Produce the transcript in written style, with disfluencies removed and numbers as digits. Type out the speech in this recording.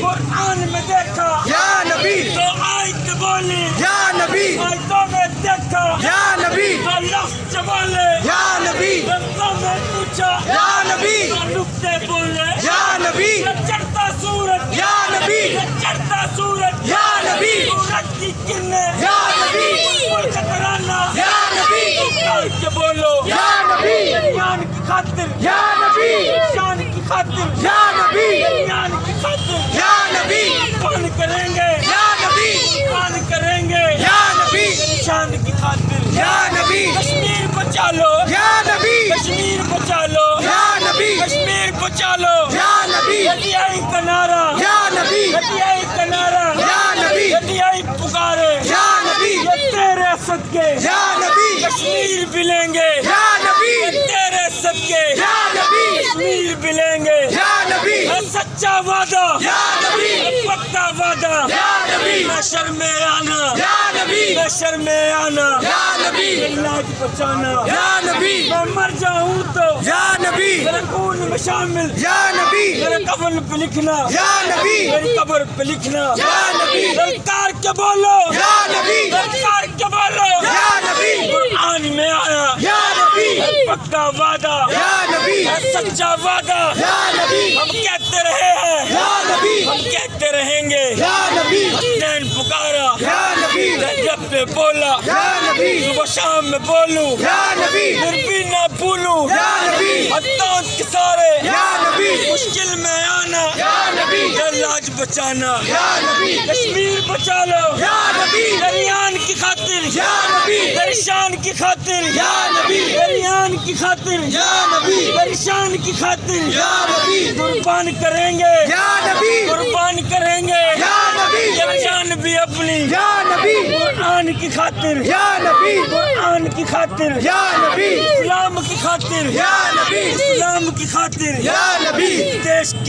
قرآن میں دیکھا یا نبی تو آیت بولی یا نبی آیتوں میں دیکھا یا نبی تو لفظ بولے یا نبی رفتوں میں پوچھا یا نبی تو نکتے بولے یا نبی یہ چڑھتا سورج یا نبی یہ چڑھتا سورج یا نبی سورج کی کرنیں یا نبی بلبل کا ترانہ یا نبی کر کے بولو یا نبی ایمان کی خاطر یا نبی شان کی خاطر یا نبی ایمان کی خاطر یا نبی کون کریں گے یا نبی کون کریں گے یا نبی شان کی خاطر یا نبی کشمیر بچا لو یا نبی کشمیر بچا لو یا نبی کشمیر بچا لو یا نبی یدیائی کا نعرہ یا نبی یدیائی کا نعرہ یا نبی یدیائی پکارے یا نبی یہ تیرے صدقے یا نبی کشمیر بھی لیں گے یا نبی یہ تیرے صدقے یا نبی کشمیر بھی لیں گے یا نبی یہ سچا وعدہ یا نبی یہ پکا وعدہ یا نبی محشر میں آنا یا نبی محشر میں آنا یا نبی علاج بچانا یا نبی میں مر جاؤں تو یا نبی میرے خون میں شامل یا نبی میرے کفن پہ لکھنا یا نبی میری قبر پہ لکھنا یا نبی سرکار کے بولو یا نبی سرکار کے بولو یا نبی قرآن میں آیا یا نبی پکا وعدہ یا نبی سچا وعدہ یا نبی ہم کہتے رہے ہیں یا نبی ہم کہتے رہیں گے یا نبی حسین پکارا یا نبی جب پہ بولا یا نبی صبح شام میں بولوں یا نبی پھر بھی نہ بھولوں یا نبی حدود کے سارے یا نبی مشکل میں آنا یا نبی علاج بچانا یا نبی کشمیر بچا لو یا نبی دریان کی خاطر یا نبی درشان کی خاطر یا نبی دریان کی خاطر یا نبی درشان کی خاطر یا نبی قربان کریں گے یا نبی قربان کریں گے یا نبی یہ جان بھی اپنی یا نبی قرآن کی خاطر یا نبی قرآن کی خاطر یا نبی اسلام کی خاطر یا نبی اسلام کی خاطر یا نبی دیش